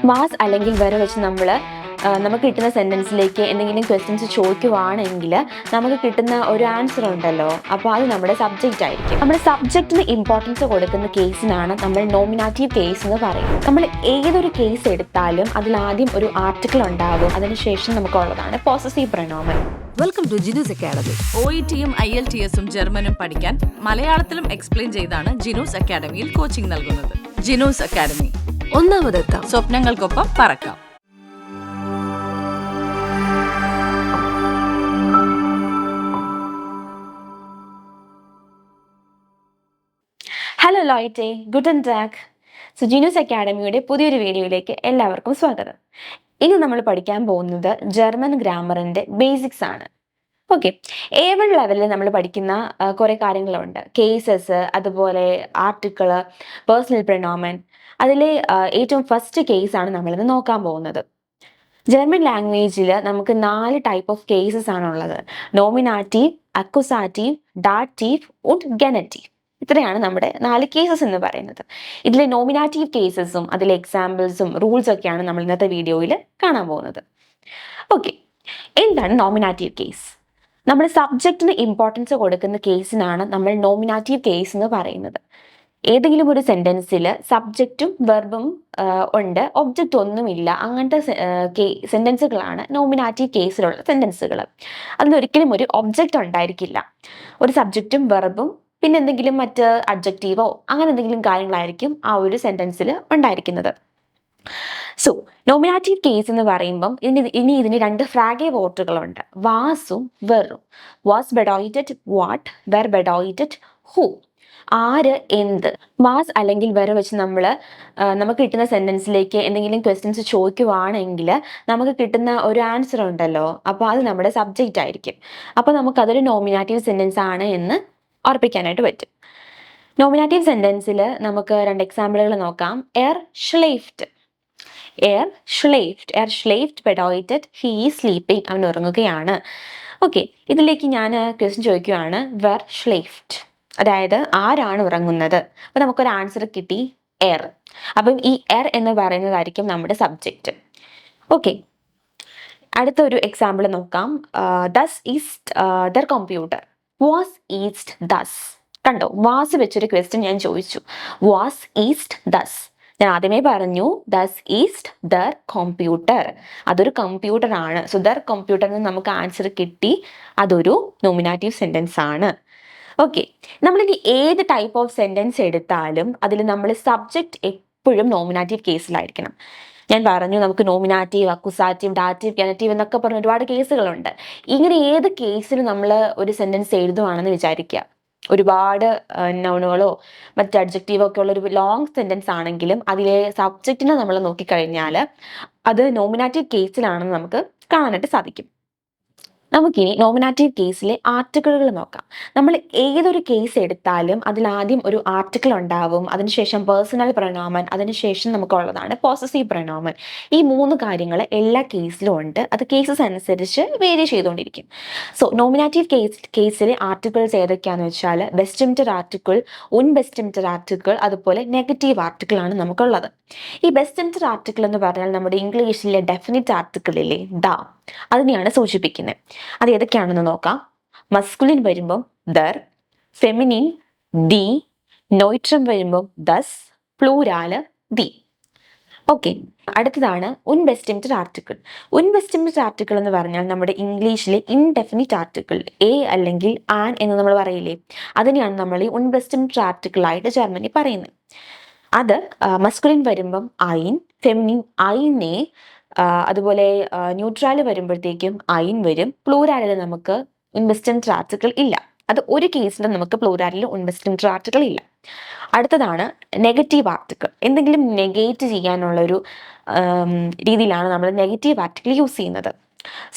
Mass അല്ലെങ്കിൽ വരെ വെച്ച് നമുക്ക് കിട്ടുന്ന സെൻറ്റൻസിലേക്ക് എന്തെങ്കിലും ക്വസ്റ്റ്യൻസ് ചോദിക്കുവാണെങ്കിൽ നമുക്ക് കിട്ടുന്ന ഒരു ആൻസർ ഉണ്ടല്ലോ, അപ്പോൾ അത് നമ്മുടെ സബ്ജക്റ്റ് ആയിരിക്കും. നമ്മുടെ സബ്ജക്റ്റിന് ഇമ്പോർട്ടൻസ് കൊടുക്കുന്ന കേസിനാണ് നമ്മൾ നോമിനാറ്റീവ് കേസ് എന്ന് പറയും. നമ്മൾ ഏതൊരു കേസ് എടുത്താലും അതിലാദ്യം ഒരു ആർട്ടിക്കിൾ ഉണ്ടാകും, അതിനുശേഷം നമുക്കുള്ളതാണ് possessive pronoun. Welcome to Jinu's academy. OETയും IELTSഉം ജർമ്മനും പഠിക്കാൻ മലയാളത്തിലും എക്സ്പ്ലെയിൻ ചെയ്താണ് ജിനൂസ് അക്കാഡമിയിൽ കോച്ചിങ് നൽകുന്നത്. ജിനൂസ് അക്കാഡമി, ഒന്നാമതെത്താം, സ്വപ്നങ്ങൾക്കൊപ്പം പറക്കാം. ഹലോ ലോയ്റ്റെ, ഗുഡൻ ടാഗ്. സോ ജിനൂസ് അക്കാഡമിയുടെ പുതിയൊരു വീഡിയോയിലേക്ക് എല്ലാവർക്കും സ്വാഗതം. ഇന്ന് നമ്മൾ പഠിക്കാൻ പോകുന്നത് ജർമ്മൻ ഗ്രാമറിൻ്റെ ബേസിക്സ് ആണ്. ഓക്കെ, A1 ലെവലിൽ നമ്മൾ പഠിക്കുന്ന കുറേ കാര്യങ്ങളുണ്ട്. കേസസ്, അതുപോലെ ആർട്ടിക്കിള്, പേഴ്സണൽ പ്രൊനോമൻ. അതിലെ ഏറ്റവും ഫസ്റ്റ് കേസാണ് നമ്മളിന്ന് നോക്കാൻ പോകുന്നത്. ജർമ്മൻ ലാംഗ്വേജിൽ നമുക്ക് 4 ടൈപ്പ് ഓഫ് കേസസ് ആണുള്ളത്: നോമിനാറ്റീവ്, അക്വസാറ്റീവ്, ഡാറ്റീവ് und ഗെനറ്റീവ്. ഇത്രയാണ് നമ്മുടെ 4 കേസസ് എന്ന് പറയുന്നത്. ഇതിലെ നോമിനാറ്റീവ് കേസസും അതിലെ എക്സാമ്പിൾസും റൂൾസ് ഒക്കെയാണ് നമ്മൾ ഇന്നത്തെ വീഡിയോയിൽ കാണാൻ പോകുന്നത്. ഓക്കെ, എന്താണ് നോമിനാറ്റീവ് കേസ്? നമ്മുടെ സബ്ജക്റ്റിന് ഇമ്പോർട്ടൻസ് കൊടുക്കുന്ന കേസിനാണ് നമ്മൾ നോമിനാറ്റീവ് കേസ് എന്ന് പറയുന്നത്. ഏതെങ്കിലും ഒരു സെൻറ്റൻസിൽ സബ്ജക്റ്റും വെർബും ഉണ്ട്, ഒബ്ജക്റ്റ് ഒന്നുമില്ല, അങ്ങനത്തെ സെൻറ്റൻസുകളാണ് നോമിനാറ്റീവ് കേസിലുള്ള സെൻറ്റൻസുകൾ. അതിലൊരിക്കലും ഒരു ഒബ്ജക്റ്റ് ഉണ്ടായിരിക്കില്ല. ഒരു സബ്ജക്റ്റും വെർബും പിന്നെ എന്തെങ്കിലും മറ്റ് അഡ്ജക്റ്റീവോ അങ്ങനെ എന്തെങ്കിലും കാര്യങ്ങളായിരിക്കും ആ ഒരു സെൻറ്റൻസിൽ ഉണ്ടായിരിക്കുന്നത്. സോ നോമിനാറ്റീവ് കേസ് എന്ന് പറയുമ്പം ഇതിന് 2 ഫ്രാഗെ വോർട്ടുകളുണ്ട്: വാസും വെറും. വാസ് ബെഡോയിറ്റഡ് വാട്ട്, വെർ ബെഡോയിറ്റഡ് ഹൂ. ആര്, എന്ത്. വാസ് അല്ലെങ്കിൽ വെർ വെച്ച് നമുക്ക് കിട്ടുന്ന സെൻറ്റൻസിലേക്ക് എന്തെങ്കിലും ക്വസ്റ്റ്യൻസ് ചോദിക്കുവാണെങ്കിൽ നമുക്ക് കിട്ടുന്ന ഒരു ആൻസർ ഉണ്ടല്ലോ, അപ്പോൾ അത് നമ്മുടെ സബ്ജക്റ്റ് ആയിരിക്കും. അപ്പോൾ നമുക്കതൊരു നോമിനാറ്റീവ് സെൻറ്റൻസ് ആണ് എന്ന് ഉറപ്പിക്കാനായിട്ട് പറ്റും. നോമിനാറ്റീവ് സെൻറ്റൻസിൽ നമുക്ക് 2 എക്സാമ്പിളുകൾ നോക്കാം. എർ ഷ്ലേഫ്റ്റ്. എർ ഷ്ലേഫ്റ്റ് ബെഡോയിറ്റഡ് ഹീ ഈസ് സ്ലീപ്പിംഗ്. അവൻ ഉറങ്ങുകയാണ്. ഓക്കെ, ഇതിലേക്ക് ഞാൻ ക്വസ്റ്റ്യൻ ചോദിക്കുകയാണ്, വെർ ഷ്ലേഫ്റ്റ്, അതായത് ആരാണ് ഉറങ്ങുന്നത്. അപ്പോൾ നമുക്കൊരു ആൻസർ കിട്ടി, എർ. അപ്പം ഈ എർ എന്ന് പറയുന്നതായിരിക്കും നമ്മുടെ സബ്ജക്റ്റ്. ഓക്കെ, അടുത്തൊരു എക്സാമ്പിൾ നോക്കാം. This is the computer. What is this. കണ്ടോ, വാസ് വെച്ചൊരു ക്വസ്റ്റ്യൻ ഞാൻ ചോദിച്ചു. What is this. ഞാൻ ആദ്യമേ പറഞ്ഞു ദസ് ഈസ്റ്റ് ദർ കമ്പ്യൂട്ടർ, അതൊരു കമ്പ്യൂട്ടർ ആണ്. സോ ദർ കമ്പ്യൂട്ടറിന് നമുക്ക് ആൻസർ കിട്ടി, അതൊരു നോമിനാറ്റീവ് സെൻറ്റൻസ് ആണ്. ഓക്കെ, നമ്മളിനി ഏത് ടൈപ്പ് ഓഫ് സെൻറ്റൻസ് എടുത്താലും അതിൽ നമ്മൾ സബ്ജക്റ്റ് എപ്പോഴും നോമിനാറ്റീവ് കേസിലായിരിക്കണം. ഞാൻ പറഞ്ഞു നമുക്ക് നോമിനാറ്റീവ്, അക്വസാറ്റീവ്, ഡാറ്റീവ്, ഗെനറ്റീവ് എന്നൊക്കെ പറഞ്ഞ ഒരുപാട് കേസുകളുണ്ട്. ഇങ്ങനെ ഏത് കേസിലും നമ്മൾ ഒരു സെൻറ്റൻസ് എഴുതുവാണെന്ന് വിചാരിക്കുക, ഒരുപാട് നൗണുകളോ മറ്റ് അഡ്ജക്റ്റീവോ ഒക്കെ ഉള്ള ഒരു ലോങ് സെൻറ്റൻസ് ആണെങ്കിലും അതിലെ സബ്ജക്റ്റിനെ നമ്മൾ നോക്കിക്കഴിഞ്ഞാൽ അത് നോമിനാറ്റീവ് കേസിലാണെന്ന് നമുക്ക് കാണാനായിട്ട് സാധിക്കും. നമുക്കിനി നോമിനാറ്റീവ് കേസിലെ ആർട്ടിക്കിളുകൾ നോക്കാം. നമ്മൾ ഏതൊരു കേസ് എടുത്താലും അതിലാദ്യം ഒരു ആർട്ടിക്കിൾ ഉണ്ടാവും, അതിനുശേഷം പേഴ്സണൽ പ്രൊനോമൻ, അതിനുശേഷം നമുക്കുള്ളതാണ് പോസസീവ് പ്രൊനോമൻ. ഈ 3 കാര്യങ്ങൾ എല്ലാ കേസിലും ഉണ്ട്. അത് കേസസ് അനുസരിച്ച് വേരി ചെയ്തുകൊണ്ടിരിക്കും. സോ നോമിനാറ്റീവ് കേസിലെ ആർട്ടിക്കിൾസ് ഏതൊക്കെയാണെന്ന് വെച്ചാൽ ബെസ്റ്റിംറ്റർ ആർട്ടിക്കിൾ, ഉൻബെസ്റ്റിംറ്റർ ആർട്ടിക്കിൾ, അതുപോലെ നെഗറ്റീവ് ആർട്ടിക്കിൾ ആണ് നമുക്കുള്ളത്. ഈ ബെസ്റ്റിംറ്റർ ആർട്ടിക്കിൾ എന്ന് പറഞ്ഞാൽ നമ്മുടെ ഇംഗ്ലീഷിലെ ഡെഫിനിറ്റ് ആർട്ടിക്കിൾ ഇല്ലേ, ദ, അതിനെയാണ് സൂചിപ്പിക്കുന്നത്. അത് ഏതൊക്കെയാണെന്ന് നോക്കാം. മസ്കുലിൻ വരുമ്പം ദർ, ഫെമിനിൻ ദി, നോയിട്രം വരുമ്പം ദസ്, പ്ലൂരാല് ദി. ഓക്കെ, അടുത്തതാണ് ഉൻബെസ്റ്റിംറ്റർ ആർട്ടിക്കിൾ. ഉൻബെസ്റ്റിംറ്റർ ആർട്ടിക്കിൾ എന്ന് പറഞ്ഞാൽ നമ്മുടെ ഇംഗ്ലീഷിലെ ഇൻഡെഫിനിറ്റ് ആർട്ടിക്കിൾ, എ അല്ലെങ്കിൽ ആൻ എന്ന് നമ്മൾ പറയില്ലേ, അതിനെയാണ് നമ്മൾ ഈ ഉൻബെസ്റ്റിംറ്റർ ആർട്ടിക്കിൾ ആയിട്ട് ജർമ്മനി പറയുന്നത്. അത് മസ്കുലിൻ വരുമ്പം ഐൻ, ഫെമിനിൻ ഐനെ, അതുപോലെ ന്യൂട്രാല് വരുമ്പോഴത്തേക്കും ഐൻ വരും. പ്ലൂരാലിൽ നമുക്ക് ഉൻബെസ്റ്റിംറ്റർ ആർട്ടിക്കിൾ ഇല്ല. അത് ഒരു കേസിലും നമുക്ക് പ്ലൂരാലിൽ ഉൻബെസ്റ്റിംറ്റർ ആർട്ടിക്കിൾ ഇല്ല. അടുത്തതാണ് നെഗറ്റീവ് ആർട്ടിക്കിൾ. എന്തെങ്കിലും നെഗേറ്റ് ചെയ്യാനുള്ളൊരു രീതിയിലാണ് നമ്മൾ നെഗറ്റീവ് ആർട്ടിക്കിൾ യൂസ് ചെയ്യുന്നത്.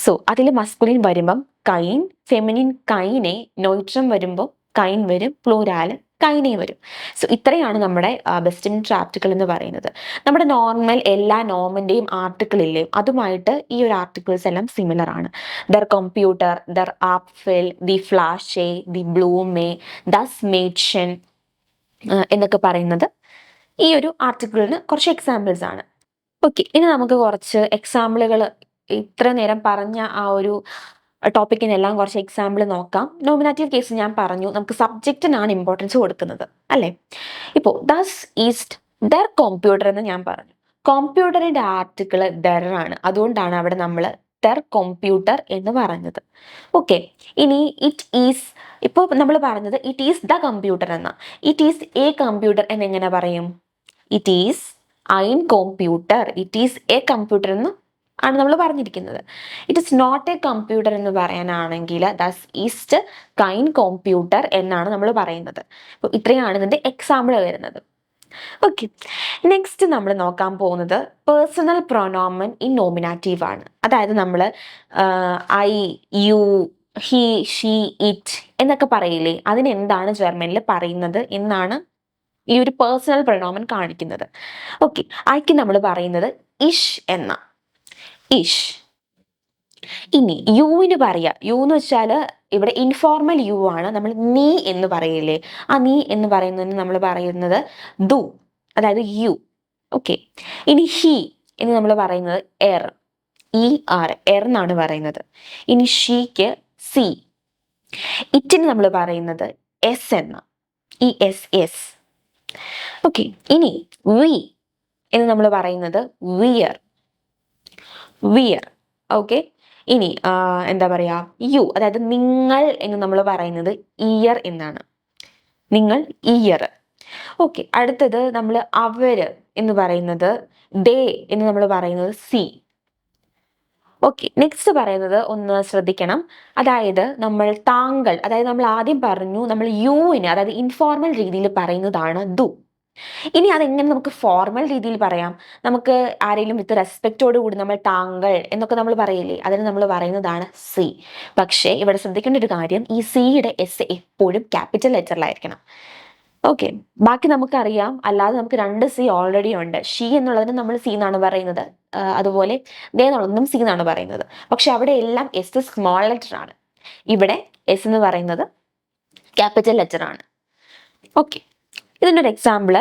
സോ അതിൽ മസ്കുലിൻ വരുമ്പം കൈൻ, ഫെമിനിൻ കൈനെ, നോയിട്രം വരുമ്പോൾ കൈൻ വരും, പ്ലൂരാല് കൈനെ വരും. സോ ഇത്രയാണ് നമ്മുടെ ബെസ്റ്റിംറ്റർ ആർട്ടിക്കിൾ എന്ന് പറയുന്നത്. നമ്മുടെ നോർമൽ എല്ലാ നോമിൻ്റെയും ആർട്ടിക്കിൾ ഇല്ലേ, അതുമായിട്ട് ഈ ഒരു ആർട്ടിക്കിൾസ് എല്ലാം സിമിലർ ആണ്. ദർ കമ്പ്യൂട്ടർ, ദർ ആപ്പിൾ, ദി ഫ്ലാഷേ, ദി ബ്ലൂമേ, ദസ് മേഡ്ഷൻ എന്നൊക്കെ പറയുന്നത് ഈ ഒരു ആർട്ടിക്കിളിന് കുറച്ച് എക്സാമ്പിൾസ് ആണ്. ഓക്കെ, ഇനി നമുക്ക് കുറച്ച് എക്സാമ്പിളുകൾ, ഇത്ര നേരം പറഞ്ഞ ആ ഒരു ടോപ്പിക്കിനെല്ലാം കുറച്ച് എക്സാമ്പിൾ നോക്കാം. നോമിനാറ്റീവ് കേസ് ഞാൻ പറഞ്ഞു, നമുക്ക് സബ്ജക്റ്റിനാണ് ഇമ്പോർട്ടൻസ് കൊടുക്കുന്നത് അല്ലേ. ഇപ്പോൾ ദസ് ഈസ്റ്റ് ദർ കമ്പ്യൂട്ടർ എന്ന് ഞാൻ പറഞ്ഞു. കമ്പ്യൂട്ടറിന്റെ ആർട്ടിക്കിൾ ദർ ആണ്, അതുകൊണ്ടാണ് അവിടെ നമ്മൾ ദർ കമ്പ്യൂട്ടർ എന്ന് പറഞ്ഞത്. ഓക്കെ, ഇനി ഇറ്റ് ഈസ്, ഇപ്പോൾ നമ്മൾ പറഞ്ഞത് ഇറ്റ് ഈസ് ദ കമ്പ്യൂട്ടർ എന്ന. ഇറ്റ് ഈസ് എ കമ്പ്യൂട്ടർ എന്നെങ്ങനെ പറയും? It is an computer, it is a computer എന്ന് ആണ് നമ്മൾ പറഞ്ഞിരിക്കുന്നത്. It is not a computer എന്ന് പറയാനാണെങ്കിൽ ദസ് ഈസ്റ്റ് കൈൻ കമ്പ്യൂട്ടർ എന്നാണ് നമ്മൾ പറയുന്നത്. അപ്പോൾ ഇത്രയാണ് ഇതിൻ്റെ എക്സാമ്പിൾ വരുന്നത്. ഓക്കെ, നെക്സ്റ്റ് നമ്മൾ നോക്കാൻ പോകുന്നത് പേഴ്സണൽ പ്രൊനോമൻ ഇൻ നോമിനാറ്റീവ് ആണ്. അതായത് നമ്മൾ I, you, he, she, it എന്നൊക്കെ പറയില്ലേ, അതിനെന്താണ് ജർമ്മനിൽ പറയുന്നത് എന്നാണ് ഈ ഒരു പേഴ്സണൽ പ്രൊനോമൻ കാണിക്കുന്നത്. ഓക്കെ, ഐക്ക് നമ്മൾ പറയുന്നത് ഇഷ് എന്ന, ഇഷ്. ഇനി യുവിന് പറയാ, യു എന്ന് വെച്ചാൽ ഇവിടെ ഇൻഫോർമൽ യു ആണ്, നമ്മൾ നീ എന്ന് പറയില്ലേ, ആ നീ എന്ന് പറയുന്നതിന് നമ്മൾ പറയുന്നത് ദു, അതായത് യു. ഓക്കെ, ഇനി ഹി എന്ന് നമ്മൾ പറയുന്നത് എർ, ഇ ആർ, എർ എന്നാണ് പറയുന്നത്. ഇനി ഷീക്ക് സി. ഇറ്റിന് നമ്മൾ പറയുന്നത് എസ് എന്ന, ഇ എസ്, എസ്. ഓക്കെ, ഇനി വി എന്ന് നമ്മൾ പറയുന്നത് വിയർ, വിയർ. ഓക്കെ, ഇനി എന്താ പറയാ, യു, അതായത് നിങ്ങൾ എന്ന് നമ്മൾ പറയുന്നത് ഇയർ എന്നാണ്, നിങ്ങൾ ഇയർ. ഓക്കെ, അടുത്തത് നമ്മൾ അവര് എന്ന് പറയുന്നത് ദേ എന്ന് നമ്മൾ പറയുന്നത് സി. ഓക്കെ, നെക്സ്റ്റ് പറയുന്നത് ഒന്ന് ശ്രദ്ധിക്കണം, അതായത് നമ്മൾ താങ്കൾ, അതായത് നമ്മൾ ആദ്യം പറഞ്ഞു നമ്മൾ യുവിന്, അതായത് ഇൻഫോർമൽ രീതിയിൽ പറയുന്നതാണ് ദു. ഇനി അതെങ്ങനെ നമുക്ക് ഫോർമൽ രീതിയിൽ പറയാം? നമുക്ക് ആരെങ്കിലും വിത്ത് റെസ്പെക്റ്റോട് കൂടി നമ്മൾ താങ്കൾ എന്നൊക്കെ നമ്മൾ പറയില്ലേ, അതിന് നമ്മൾ പറയുന്നതാണ് സി. പക്ഷേ ഇവിടെ ശ്രദ്ധിക്കേണ്ട ഒരു കാര്യം, ഈ സിയുടെ എസ് എപ്പോഴും ക്യാപിറ്റൽ ലെറ്ററിലായിരിക്കണം. ഓക്കെ, ബാക്കി നമുക്കറിയാം, അല്ലാതെ നമുക്ക് രണ്ട് സി ഓൾറെഡി ഉണ്ട്. ഷീ എന്നുള്ളതിന് നമ്മൾ സി എന്നാണ് പറയുന്നത്, അതുപോലെ ദേ എന്നുള്ളതിനും സി എന്നാണ് പറയുന്നത്. പക്ഷെ അവിടെ എല്ലാം എസ് സ്മോൾ ലെറ്റർ ആണ്, ഇവിടെ എസ് എന്ന് പറയുന്നത് ക്യാപിറ്റൽ ലെറ്റർ ആണ്. ഓക്കെ, ഇതിൻ്റെ ഒരു എക്സാമ്പിൾ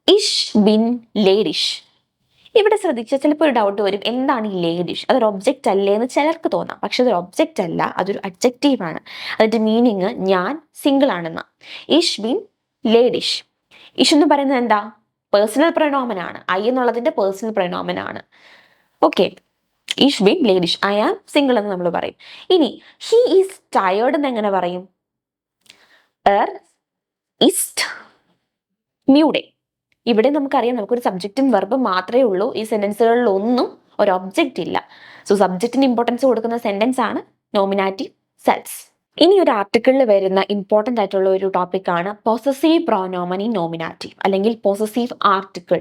ഇഷ് ബിൻ ലേഡിഷ്. ഇവിടെ ശ്രദ്ധിച്ചാൽ ചിലപ്പോൾ ഒരു ഡൗട്ട് വരും, എന്താണ് ഈ ലേഡിഷ്, അതൊരു ഒബ്ജക്റ്റ് അല്ലേ എന്ന് ചിലർക്ക് തോന്നാം. പക്ഷെ അതൊരു ഒബ്ജക്റ്റ് അല്ല, അതൊരു അഡ്ജക്റ്റീവ് ആണ്. അതിൻ്റെ മീനിങ് ഞാൻ സിംഗിൾ ആണെന്ന. ഇഷ് ബിൻ ലേഡിഷ്. ഇഷ് എന്ന് പറയുന്നത് എന്താ? പേഴ്സണൽ പ്രൊനോമൻ ആണ്, ഐ എന്നുള്ളതിന്റെ പേഴ്സണൽ പ്രൊനോമൻ ആണ്. ഓക്കെ, ഇഷ് ബിൻ ലേഡിഷ്, ഐ ആം സിംഗിൾ എന്ന് നമ്മൾ പറയും. ഇനി ഹി ഈസ് ടയേർഡ് എന്ന് എങ്ങനെ പറയും? എർ ഇസ്റ്റ് മ്യൂഡെ. ഇവിടെ നമുക്കറിയാം, നമുക്കൊരു സബ്ജക്റ്റും വെർബും മാത്രമേ ഉള്ളൂ. ഈ സെന്റൻസുകളിലൊന്നും ഒരു ഒബ്ജക്റ്റ് ഇല്ല. സോ സബ്ജക്റ്റിന് ഇമ്പോർട്ടൻസ് കൊടുക്കുന്ന സെന്റൻസ് ആണ് നോമിനാറ്റീവ് സെൽസ്. ഇനി ഒരു ആർട്ടിക്കിളിൽ വരുന്ന ഇമ്പോർട്ടൻ്റ് ആയിട്ടുള്ള ഒരു ടോപ്പിക്കാണ് പൊസസീവ് പ്രോനോമൻ ഇൻ നോമിനാറ്റീവ്, അല്ലെങ്കിൽ പൊസസീവ് ആർട്ടിക്കിൾ.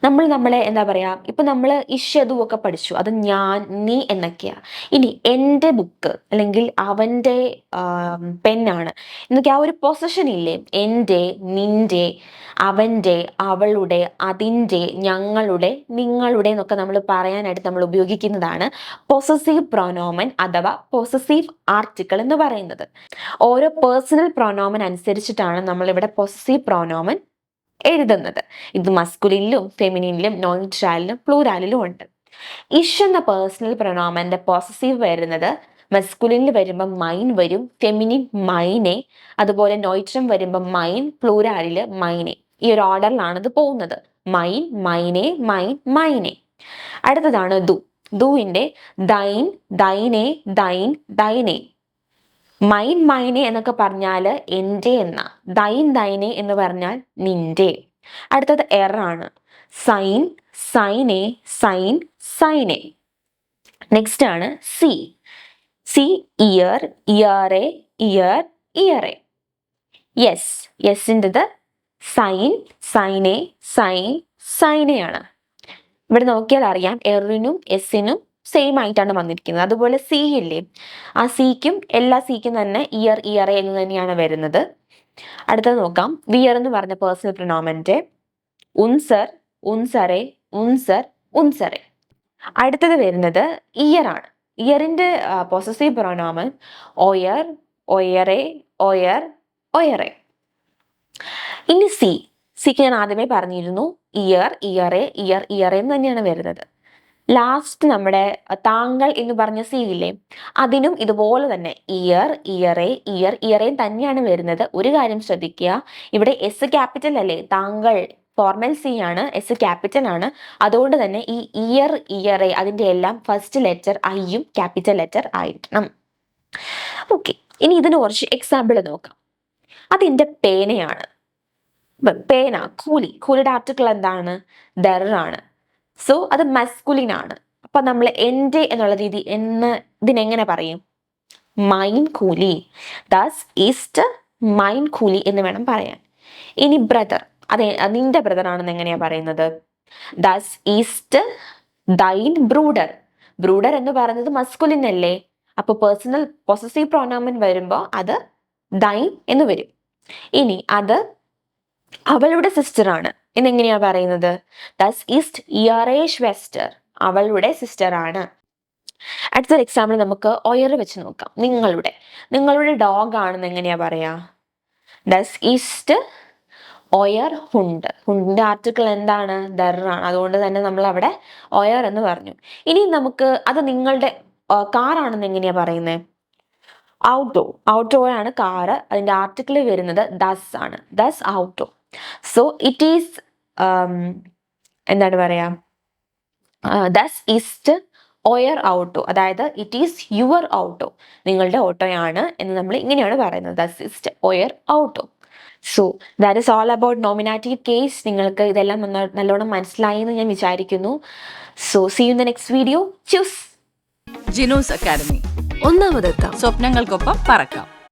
നമ്മളെ എന്താ പറയുക, ഇപ്പം നമ്മൾ ഇഷ്യതു ഒക്കെ പഠിച്ചു, അത് ഞാൻ, നീ എന്നൊക്കെയാണ്. ഇനി എൻ്റെ ബുക്ക് അല്ലെങ്കിൽ അവൻ്റെ പെന്നാണ് എന്നൊക്കെ, ആ ഒരു പൊസഷൻ ഇല്ലേ, എൻ്റെ, നിൻ്റെ, അവൻ്റെ, അവളുടെ, അതിൻ്റെ, ഞങ്ങളുടെ, നിങ്ങളുടെ എന്നൊക്കെ നമ്മൾ പറയാനായിട്ട് നമ്മൾ ഉപയോഗിക്കുന്നതാണ് പൊസസീവ് പ്രോനോമൻ അഥവാ പൊസസീവ് ആർട്ടിക്കിൾ എന്ന് പറയുന്നത്. ഓരോ പേഴ്സണൽ പ്രോനോമൻ അനുസരിച്ചിട്ടാണ് നമ്മളിവിടെ പൊസസീവ് പ്രോനോമൻ എഴുതുന്നത്. ഇത് മസ്കുലിനിലും ഫെമിനിനിലും നോയിട്രാലിലും പ്ലൂരാലിലും ഉണ്ട്. ഇഷ് എന്ന പേഴ്സണൽ പ്രൊനോമന്റെ പോസസീവ് വരുന്നത് മസ്കുലിനിൽ വരുമ്പോൾ മൈൻ വരും, ഫെമിനിൻ മൈനെ, അതുപോലെ നോയിട്രം വരുമ്പോൾ മൈൻ, പ്ലൂരാലില് മൈനെ. ഈ ഒരു ഓർഡറിലാണ് ഇത് പോകുന്നത്, മൈൻ, മൈനെ, മൈൻ, മൈനെ. അടുത്തതാണ് ദു. ദുവിന്റെ ദൈൻ, ദൈനെ, ദൈൻ, ദൈനെ. മൈൻ, മൈനെ എന്നൊക്കെ പറഞ്ഞാൽ എൻ്റെ എന്ന, ദൈൻ, ദൈനെ എന്ന് പറഞ്ഞാൽ നിന്റെ. അടുത്തത് എർ ആണ്, സൈൻ, സൈനെ, സൈൻ, സൈനെ. നെക്സ്റ്റ് ആണ് സി. സി ഇയർ, ഇയറെ, ഇയർ, ഇയറെ. യെസ്, യെസിൻ്റെത് സൈൻ, സൈനെ, സൈൻ, സൈനെയാണ്. ഇവിടെ നോക്കിയാൽ അറിയാം, എറിനും എസിനും സെയിം ആയിട്ടാണ് വന്നിരിക്കുന്നത്. അതുപോലെ സി ഇല്ലേ, ആ സിക്കും എല്ലാ സിക്കും തന്നെ ഇയർ, ഇയറെ എന്ന് തന്നെയാണ് വരുന്നത്. അടുത്തത് നോക്കാം, വിയർ എന്ന് പറഞ്ഞ പേഴ്സണൽ പ്രൊനോമന്റെ ഉൻസർ, ഉൻസറെ, ഉൻസർ, ഉൻസറെ. അടുത്തത് വരുന്നത് ഇയർ ആണ്. ഇയറിന്റെ പൊസസീവ് പ്രൊനോമൻ ഒയർ, ഒയറെ, ഒയർ, ഒയറെ. ഇനി സി. സിക്ക് ഞാൻ ആദ്യമേ പറഞ്ഞിരുന്നു, ഇയർ, ഇയറെ, ഇയർ, ഇയറെ എന്ന് തന്നെയാണ് വരുന്നത്. ലാസ്റ്റ് നമ്മുടെ താങ്കൾ എന്ന് പറഞ്ഞ സി ഇല്ലേ, അതിനും ഇതുപോലെ തന്നെ ഇയർ, ഇയറേയും തന്നെയാണ് വരുന്നത്. ഒരു കാര്യം ശ്രദ്ധിക്കുക, ഇവിടെ എസ് ക്യാപിറ്റൽ അല്ലേ, താങ്കൾ ഫോർമൽ സി ആണ്, എസ് ക്യാപിറ്റൽ ആണ്. അതുകൊണ്ട് തന്നെ ഈ ഇയറേ അതിൻ്റെ എല്ലാം ഫസ്റ്റ് ലെറ്റർ ഐയും ക്യാപിറ്റൽ ലെറ്റർ ആയിരിക്കണം. ഓക്കെ, ഇനി ഇതിന് കുറച്ച് എക്സാമ്പിൾ നോക്കാം. അതിൻ്റെ പേനയാണ്. പേന, കൂലിയുടെ ആർട്ടിക്കിൾ എന്താണ്? ദർ ആണ്. സോ അത് മസ്കുലിൻ ആണ്. അപ്പൊ നമ്മൾ എൻ്റെ എന്നുള്ള രീതി ഇതിനെങ്ങനെ പറയും? മൈൻ കൂലി. ദാസ് ഈസ്റ്റ് മൈൻ കൂലി എന്ന് വേണം പറയാൻ. ഇനി ബ്രദർ, അതെ നിന്റെ ബ്രദർ ആണെന്ന് എങ്ങനെയാ പറയുന്നത്? Das east thine brooder. Brooder എന്ന് പറയുന്നത് മസ്കുലിൻ അല്ലേ, അപ്പൊ പേഴ്സണൽ പൊസസീവ് പ്രോനൗമൻ വരുമ്പോൾ അത് ദൈൻ എന്ന് വരും. ഇനി അത് അവളുടെ സിസ്റ്റർ ആണ് എന്നെങ്ങനെയാ പറയുന്നത്? ദാസ് ഈസ്റ്റ് ഇയറേ ഷ്വെസ്റ്റർ. അവളുടെ സിസ്റ്റർ ആണ്. അടുത്തൊരു എക്സാമ്പിൾ നമുക്ക് ഒയർ വെച്ച് നോക്കാം. നിങ്ങളുടെ ഡോഗ് ആണെന്ന് എങ്ങനെയാ പറയാ? ദാസ് ഈസ്റ്റ് ഒയർ ഹുണ്ട്. ഹുണ്ടിന്റെ ആർട്ടിക്കിൾ എന്താണ്? ദർ ആണ്. അതുകൊണ്ട് തന്നെ നമ്മൾ അവിടെ ഒയർ എന്ന് പറഞ്ഞു. ഇനി നമുക്ക് അത് നിങ്ങളുടെ കാറാണെന്ന് എങ്ങനെയാ പറയുന്നത്? ഔട്ടോ ആണ് കാറ്. അതിന്റെ ആർട്ടിക്കിൾ വരുന്നത് ദസ് ആണ്. ദസ് ഔട്ടോ. സോ ഇറ്റ് ഈസ് എന്താണ് പറയാ? ദസ് ഈസ്റ്റ് ഒയർ ഔട്ടോ. അതായത് ഇറ്റ് ഈസ് യുവർ ഔട്ടോ, നിങ്ങളുടെ ഓട്ടോയാണ് എന്ന് നമ്മൾ ഇങ്ങനെയാണ് പറയുന്നത്. Thus east ഒയർ auto. So that is all about nominative case. നിങ്ങൾക്ക് ഇതെല്ലാം നല്ലോണം മനസ്സിലായി എന്ന് ഞാൻ വിചാരിക്കുന്നു. So see you in the next video. Choose Genius academy. ഒന്നാമതെത്താം. സ്വപ്നങ്ങൾക്കൊപ്പം പറക്കാം.